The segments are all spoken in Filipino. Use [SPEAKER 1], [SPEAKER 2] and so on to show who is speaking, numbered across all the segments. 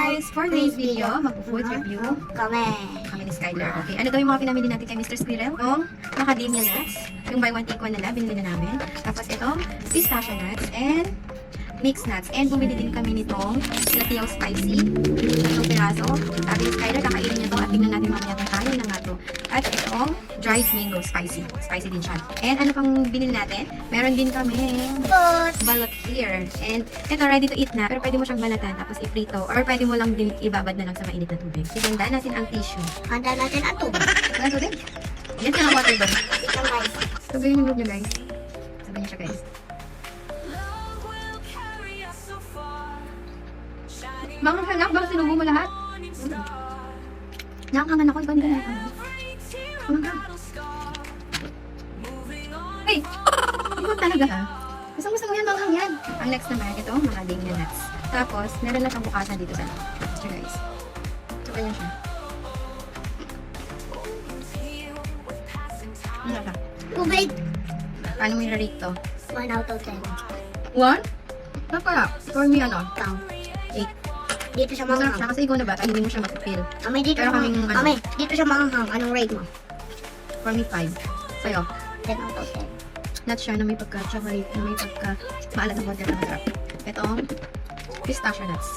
[SPEAKER 1] guys! For today's video, mag-food review
[SPEAKER 2] Kami.
[SPEAKER 1] kami ni Skyler. Okay, ano daw yung mga pinamili natin kay Mr. Squirrel? Yung macadamia nuts, yung buy one take one nila, binili na namin. Tapos itong pistachio nuts and mixed nuts. And bumili din kami nitong Latio Spicy. Itong piraso. Sabi ni Skyler, kakainin niya to at tingnan natin mamaya kung kaya na nga to. At itong dried mango spicy. Spicy din siya. And ano pang binili natin? Meron din kami balot here. And ito, ready to eat na. Pero pwede mo siyang balatan tapos iprito. Or pwede mo lang din ibabad na lang sa mainit na tubig. Siganda natin ang tissue.
[SPEAKER 2] Handa natin ang tubig.
[SPEAKER 1] Wala tubig? Yan ka ng water doon.
[SPEAKER 2] Ito guys.
[SPEAKER 1] Sabihin yung group niya guys. Sabihin niya siya guys. Baka hanap, baka sinubo mo lahat. Nakakangan ako, ikaw hindi ka nakakangan. Hey! Ikaw talaga ha? Gusto mo yan, manghang yan. Ang next naman, ito, mga macadamia nuts. Tapos, meron na siyang bukasan dito sa ito guys. Ito ganyan siya. Ano siya?
[SPEAKER 2] Tubig.
[SPEAKER 1] Paano mo i-rate to?
[SPEAKER 2] 1 out of 10.
[SPEAKER 1] 1? Ano kaya? For me, ano?
[SPEAKER 2] Ikaw.
[SPEAKER 1] 8.
[SPEAKER 2] Dito siya
[SPEAKER 1] Masarap siya
[SPEAKER 2] manghang.
[SPEAKER 1] kasi ikaw na bata, hindi mo siya matipil.
[SPEAKER 2] Kami dito
[SPEAKER 1] Pero
[SPEAKER 2] siya
[SPEAKER 1] kaming,
[SPEAKER 2] manghang.
[SPEAKER 1] ano?
[SPEAKER 2] Kami, dito siya manghang. Anong rate mo?
[SPEAKER 1] For me, 5. Sa'yo?
[SPEAKER 2] 10 out of 10.
[SPEAKER 1] Nuts siya na may pagka-chocolate, na may pagka-maalat na konti na masarap. Itong pistachio nuts.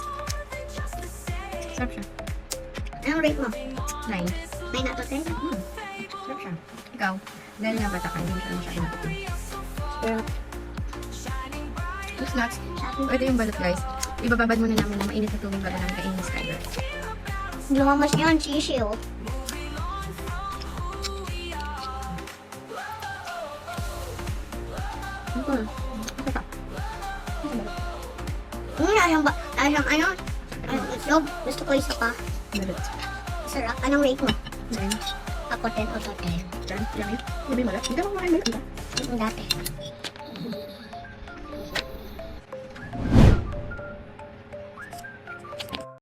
[SPEAKER 1] Sarap siya.
[SPEAKER 2] Anong rate mo?
[SPEAKER 1] 9.
[SPEAKER 2] 9 out of 10?
[SPEAKER 1] Sarap siya. Ikaw, dahil nga bata ka, hindi mo siya masyadong matipil.
[SPEAKER 2] Pero,
[SPEAKER 1] Tapos nuts, ito yung balot guys. Ibababad muna namin ng mainit na tubig bago namin kainin ni Skyler.
[SPEAKER 2] lumamas yun, sisi oh.
[SPEAKER 1] Okay.
[SPEAKER 2] Ayang ba? Ayang ano? Ayang itlog. Gusto ko isa pa.
[SPEAKER 1] Balot.
[SPEAKER 2] Sarap. Anong rate mo?
[SPEAKER 1] 9.
[SPEAKER 2] Ako 10 out of 10.
[SPEAKER 1] Diyan, yummy. Yummy malap. Hindi ka makakain malap, diba?
[SPEAKER 2] Yung dati.